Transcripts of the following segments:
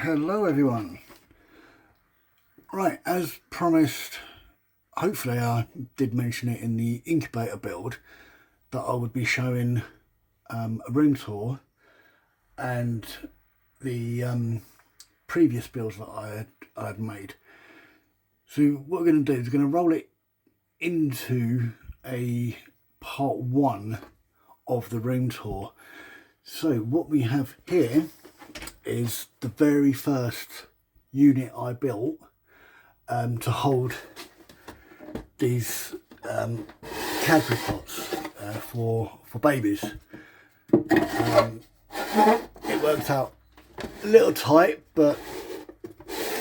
Hello everyone. Right, as promised, hopefully I did mention it in the incubator build that I would be showing a room tour and the previous builds that I had made. So what we're going to do is we're going to roll it into a part one of the room tour. So what we have here is the very first unit I built to hold these Cadbury pots for babies. It worked out a little tight, but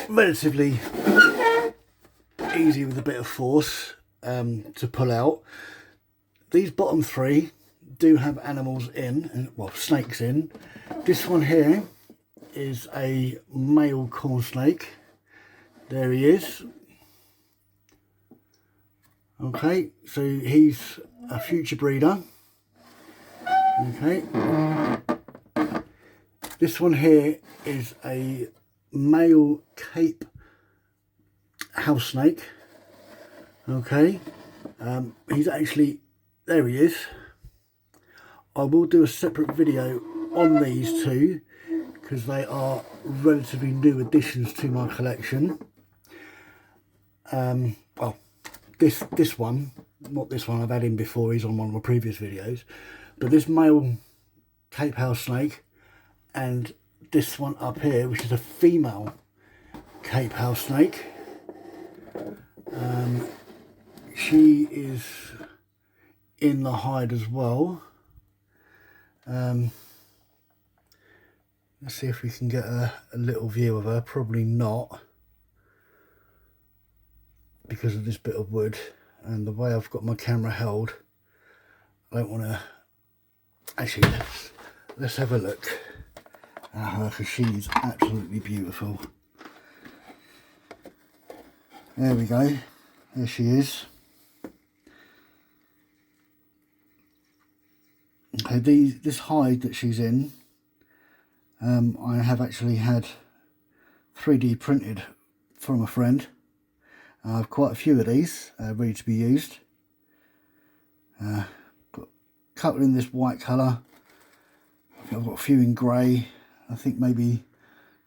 relatively easy with a bit of force to pull out. These bottom three do have animals in, well, snakes in. This one here is a male corn snake. There he is. Okay, so he's a future breeder. Okay. This one here is a male Cape house snake. Okay. He's actually, there he is. I will do a separate video on these two because they are relatively new additions to my collection. Well, this one, not this one, I've had him before, he's on one of my previous videos, but this male Cape house snake and this one up here, which is a female Cape house snake. She is in the hide as well. Let's see if we can get a little view of her. Probably not, because of this bit of wood and the way I've got my camera held. I don't want to. Actually, let's have a look at her, because she's absolutely beautiful. There we go. There she is. Okay, this hide that she's in, I have actually had 3D printed from a friend. I have quite a few of these ready to be used. Got a couple in this white colour. I've got a few in grey. I think maybe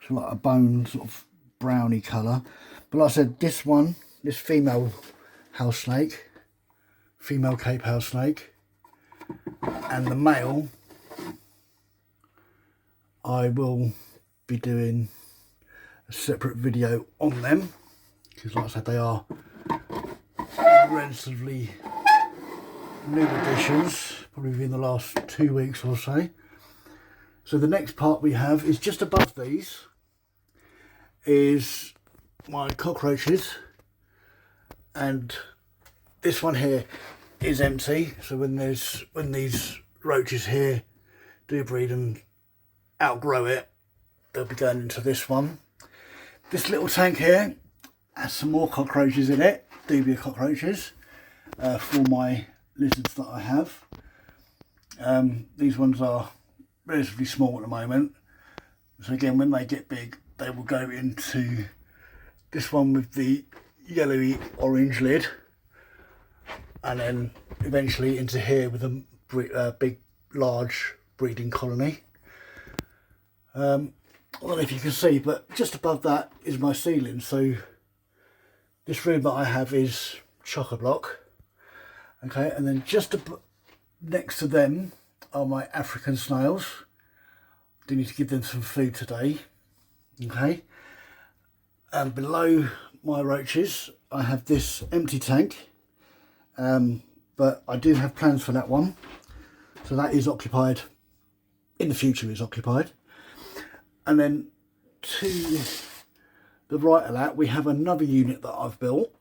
it's like a bone sort of browny colour. But like I said, this one, this female house snake, female Cape house snake, and the male, I will be doing a separate video on them, because like I said, they are relatively new additions, probably within the last 2 weeks or so. So the next part we have is just above these is my cockroaches, and this one here is empty. So when these roaches here do breed and outgrow it, they'll be going into this one. This little tank here has some more cockroaches in it, dubia cockroaches, for my lizards that I have. These ones are relatively small at the moment, so again, when they get big, they will go into this one with the yellowy orange lid, and then eventually into here with a big large breeding colony. I don't know if you can see, but just above that is my ceiling. So this room that I have is chock-a-block. Okay, and then just next to them are my African snails. Do need to give them some food today. Okay, and below my roaches I have this empty tank, but I do have plans for that one, so that is occupied. In the future is occupied. And then to the right of that we have another unit that I've built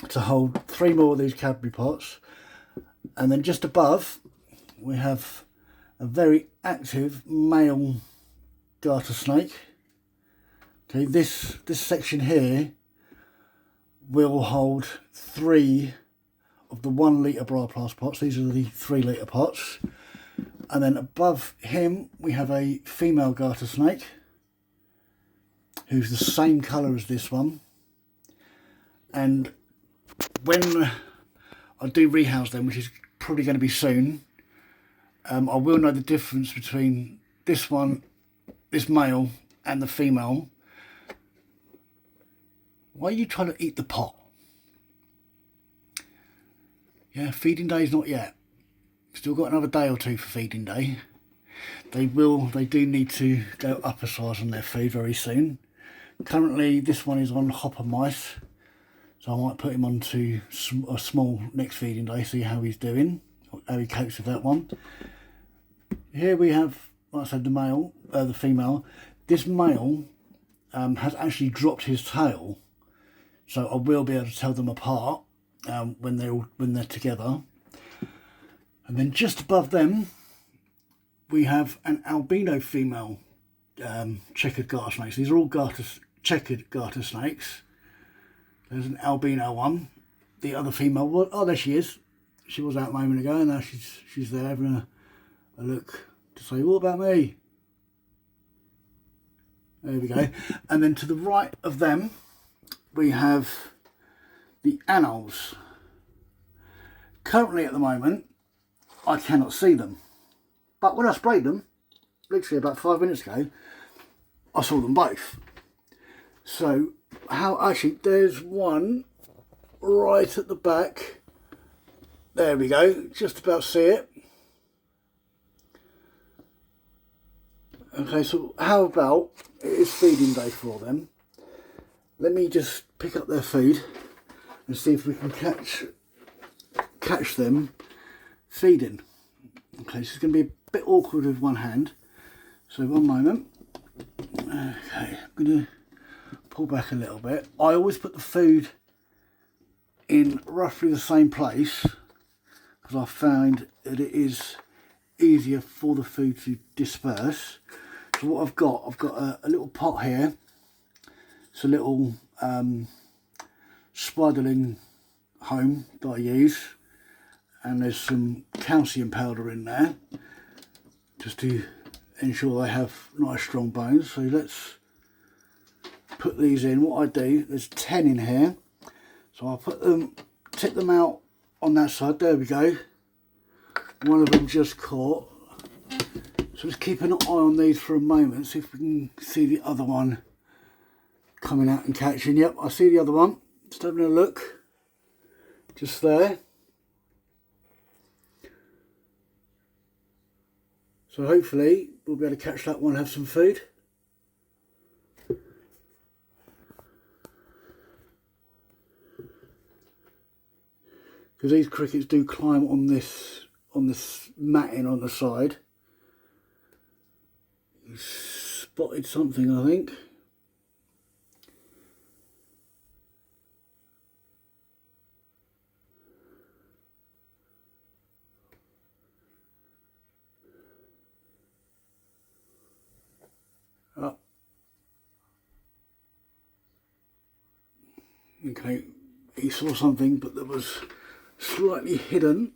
to hold 3 more of these Cadbury pots, and then just above we have a very active male garter snake. Okay, this section here will hold 3 of the 1 litre Braplast pots. These are the 3 litre pots. And then above him we have a female garter snake. who's the same colour as this one. And when I do rehouse them, which is probably going to be soon, I will know the difference between this one, this male, and the female. Why are you trying to eat the pot? Yeah, feeding day's not yet. Still got another day or two for feeding day. They do need to go up a size on their food very soon. Currently, this one is on hopper mice, so I might put him on to a small next feeding day, see how he's doing, how he copes with that one. Here we have, like I said, the female. This male has actually dropped his tail, so I will be able to tell them apart when they're together. And then just above them, we have an albino female checkered garter snakes. These are all checkered garter snakes. There's an albino one. The other female, oh, there she is. She was out a moment ago, and now she's there having a look to say, what about me? There we go. And then to the right of them, we have the anoles. Currently at the moment, I cannot see them. But when I sprayed them, literally about 5 minutes ago, I saw them both. So, there's one right at the back. There we go, just about see it. Okay, so how about it is feeding day for them. Let me just pick up their food and see if we can catch them feeding. Okay, this is going to be a bit awkward with one hand, so one moment. Okay, I'm going to pull back a little bit. I always put the food in roughly the same place because I found that it is easier for the food to disperse. So what I've got a little pot here. It's a little Spiderling home that I use, and there's some calcium powder in there just to ensure they have nice strong bones. So let's put these in. What I do, there's 10 in here, so I'll tip them out on that side. There we go. One of them just caught. So let's keep an eye on these for a moment, see if we can see the other one coming out and catching. Yep, I see the other one. Just having a look. Just there. So hopefully we'll be able to catch that one and have some food. Because these crickets do climb on this matting on the side. He's spotted something, I think. Oh. Okay, he saw something, but that was slightly hidden.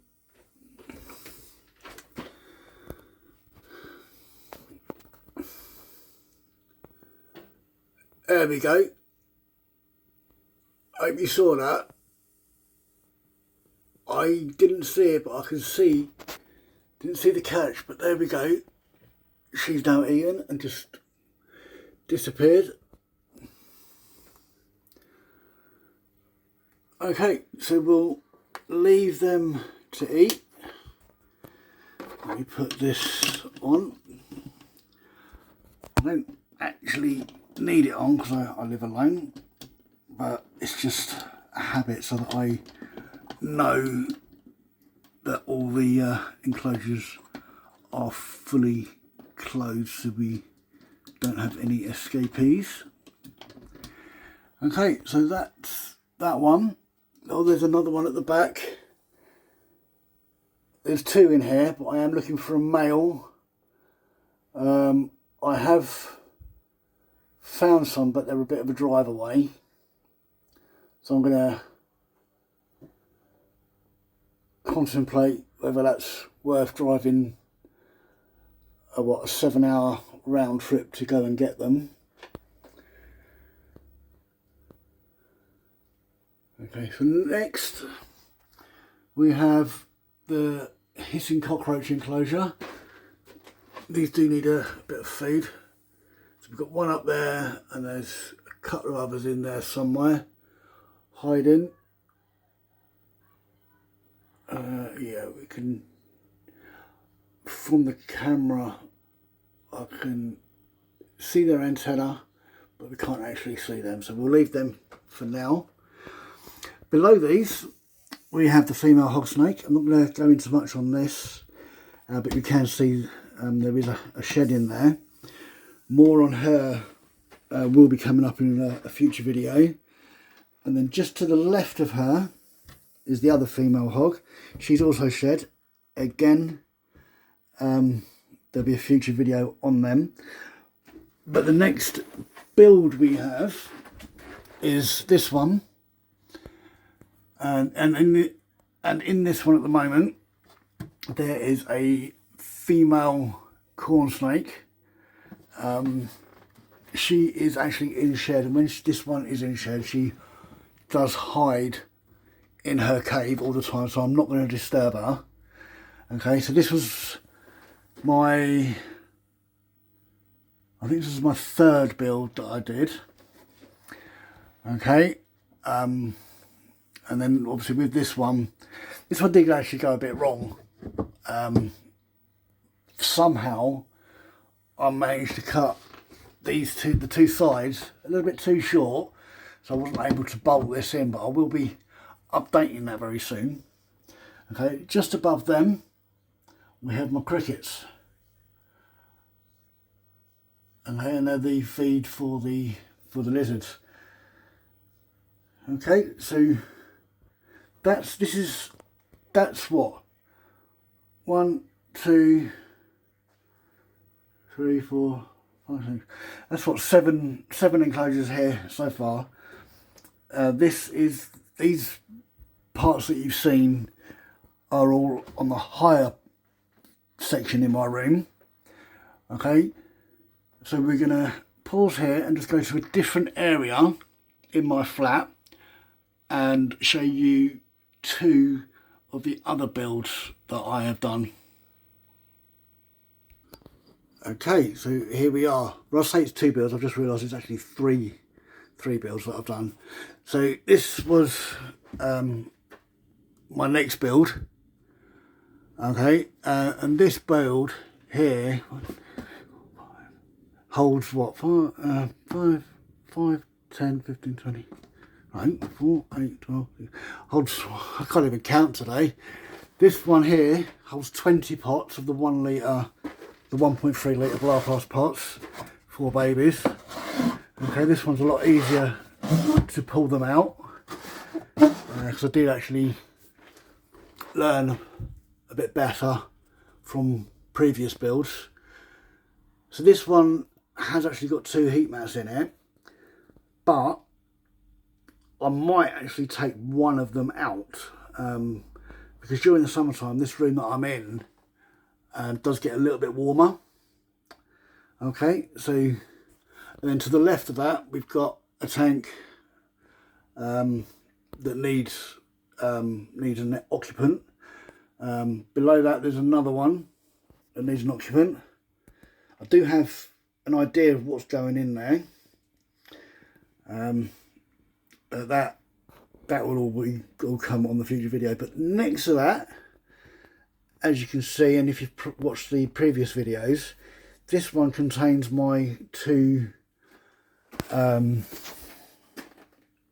There we go. I hope you saw that. I didn't see it, but I can see, didn't see the catch, but there we go. She's now eaten and just disappeared. Okay, so we'll leave them to eat. Let me put this on. I don't actually need it on because I live alone, but it's just a habit so that I know that all the enclosures are fully closed so we don't have any escapees. Okay, so that's that one. Oh, there's another one at the back. There's two in here, but I am looking for a male. I have found some, but they're a bit of a drive away. So I'm going to contemplate whether that's worth driving a 7-hour round trip to go and get them. Okay, so next we have the hissing cockroach enclosure. These do need a bit of feed. So we've got one up there and there's a couple of others in there somewhere hiding. Yeah, we can, from the camera I can see their antenna, but we can't actually see them, so we'll leave them for now. Below these we have the female hog snake. I'm not going to go into much on this, but you can see there is a shed in there. More on her will be coming up in a future video. And then just to the left of her is the other female hog. She's also shed. Again, there'll be a future video on them. But the next build we have is this one. And in this one at the moment, there is a female corn snake. She is actually in shed, and when this one is in shed, she does hide in her cave all the time, so I'm not going to disturb her. Okay, so this was I think this is my third build that I did. Okay, and then obviously with this one did actually go a bit wrong. Somehow I managed to cut the two sides a little bit too short, so I wasn't able to bolt this in, but I will be updating that very soon. Okay, just above them we have my crickets. Okay, and they're the feed for the lizards. Okay, so that's what 1, 2, 3, 4, 5, 6. That's what seven enclosures here so far. These parts that you've seen are all on the higher section in my room. Okay, so we're gonna pause here and just go to a different area in my flat and show you 2 of the other builds that I have done. Okay, so here we are. When I say it's 2 builds, I've just realised it's actually three builds that I've done. So this was my next build. Okay, and this build here holds what, 5, 10, 15, 20, right, 4, 8, 12, holds, I can't even count today. This one here holds 20 pots of the 1 litre, the 1.3 litre glass pots for babies. Okay, this one's a lot easier to pull them out, because I did actually learn a bit better from previous builds. So this one has actually got 2 heat mats in it, but I might actually take one of them out, because during the summertime this room that I'm in does get a little bit warmer. Okay, so and then to the left of that we've got a tank that needs an occupant. Below that there's another one that needs an occupant. I do have an idea of what's going in there. That will all come on the future video. But next to that, as you can see, and if you've watched the previous videos, this one contains my 2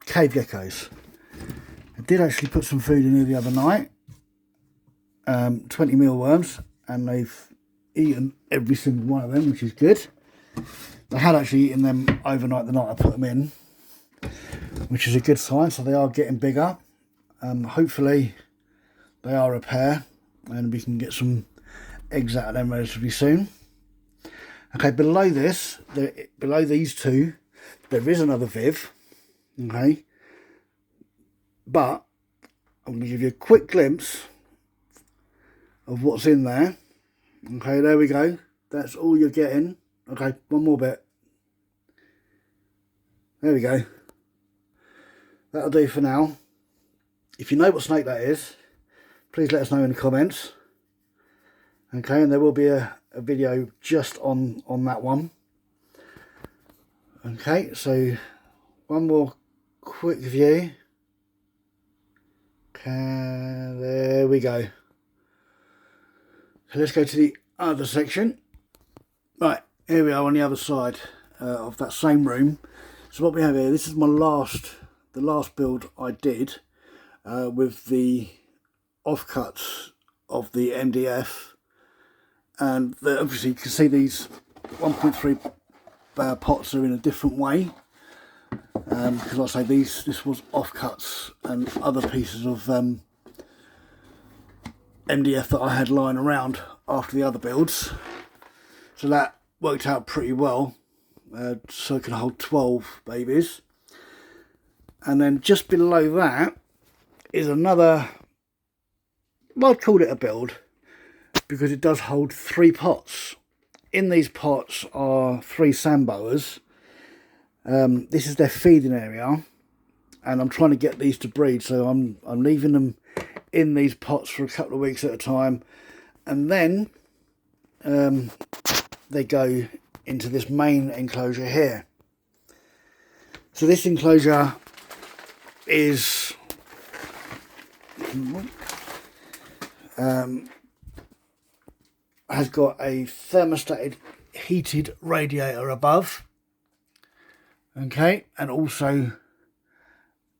cave geckos. I did actually put some food in here the other night, 20 mealworms, and they've eaten every single one of them, which is good. I had actually eaten them overnight the night I put them in, which is a good sign, so they are getting bigger. Hopefully they are a pair and we can get some eggs out of them relatively soon. Okay, below these 2 there is another Viv. Okay, but I'm going to give you a quick glimpse of what's in there. Okay, there we go, that's all you're getting. Okay, one more bit. There we go. That'll do for now. if you know what snake that is, please let us know in the comments. Okay, and there will be a video just on that one. Okay, so one more quick view. Okay, there we go. So let's go to the other section. Right, here we are on the other side of that same room. So what we have here, this is the last build I did with the offcuts of the MDF, and obviously you can see these 1.3 pots are in a different way, because like I say, this was offcuts and other pieces of MDF that I had lying around after the other builds, so that worked out pretty well. So it can hold 12 babies. And then just below that is another, well, I'd call it a build because it does hold 3 pots. In these pots are 3 sand boas. This is their feeding area, and I'm trying to get these to breed, so I'm leaving them in these pots for a couple of weeks at a time, and then they go into this main enclosure here. So this enclosure is has got a thermostated heated radiator above, okay, and also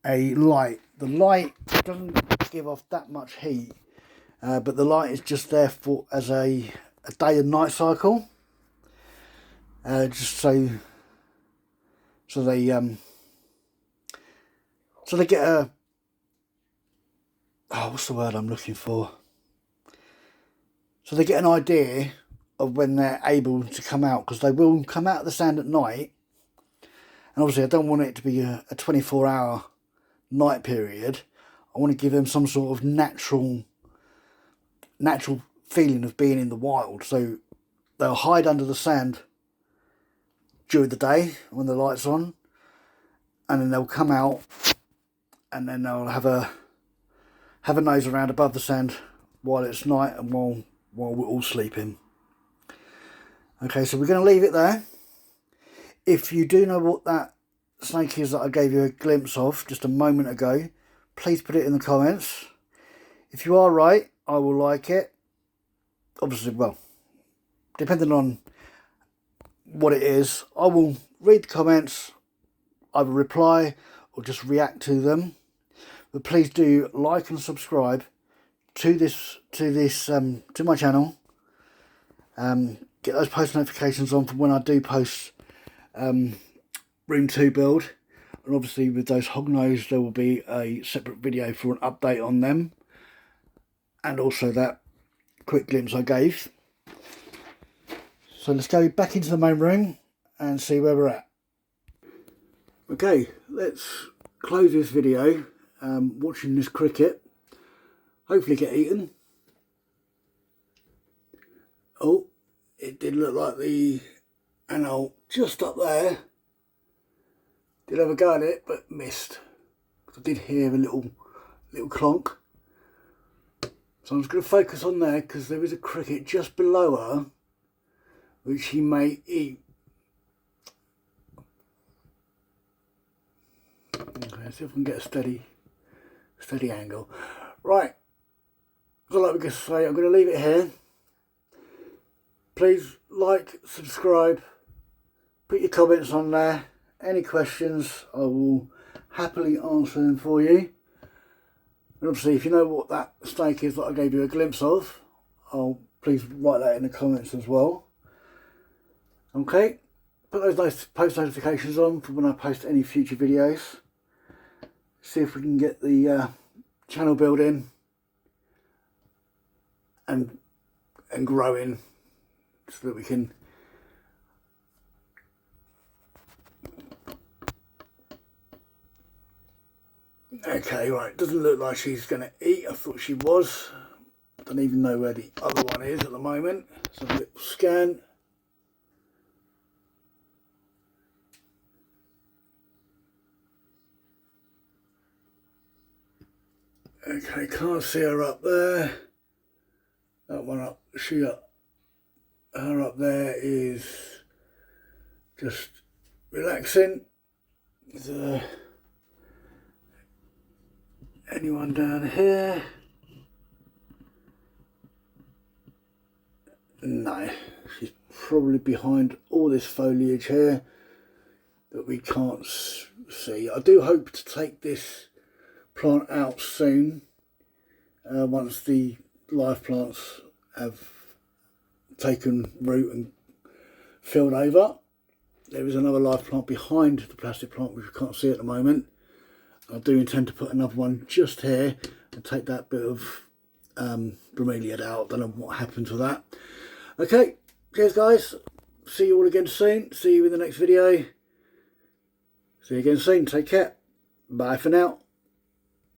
a light. The light doesn't give off that much heat, but the light is just there for as a day and night cycle. Just so they get a, what's the word I'm looking for? So they get an idea of when they're able to come out, because they will come out of the sand at night, and obviously I don't want it to be a 24-hour night period. I want to give them some sort of natural feeling of being in the wild, so they'll hide under the sand during the day when the light's on, and then they'll come out, and then they'll have a nose around above the sand while it's night and while we're all sleeping. Okay, so we're going to leave it there. If you do know what that snake is that I gave you a glimpse of just a moment ago, please put it in the comments. If you are right, I will like it. Obviously, well, depending on what it is, I will read the comments, either reply or just react to them. But please do like and subscribe to my channel. Get those post notifications on for when I do post room 2 build, and obviously with those hognose there will be a separate video for an update on them, and also that quick glimpse I gave. So let's go back into the main room and see where we're at. Okay, let's close this video watching this cricket hopefully get eaten. Oh, it did look like the anole just up there did have a go at it, but missed. I did hear a little clonk. So I'm just going to focus on there because there is a cricket just below her which he may eat. Okay, let's see if we can get a steady angle. Right, so like we can say, I'm going to leave it here. Please like, subscribe, put your comments on there. Any questions, I will happily answer them for you. And obviously, if you know what that snake is that I gave you a glimpse of, please write that in the comments as well. Okay, put those nice post notifications on for when I post any future videos. See if we can get the channel building and growing, so that we can okay, right, doesn't look like she's going to eat. I thought she was. Don't even know where the other one is at the moment. So a little scan. Okay, can't see her up there. That one up, her up there is just relaxing. Anyone down here? No, she's probably behind all this foliage here that we can't see. I do hope to take this plant out soon, once the live plants have taken root and filled over. There is another live plant behind the plastic plant which we can't see at the moment. I do intend to put another one just here and take that bit of bromeliad out. Don't know what happens with that. Okay, cheers guys. See you all again soon. See you in the next video. See you again soon. Take care. Bye for now.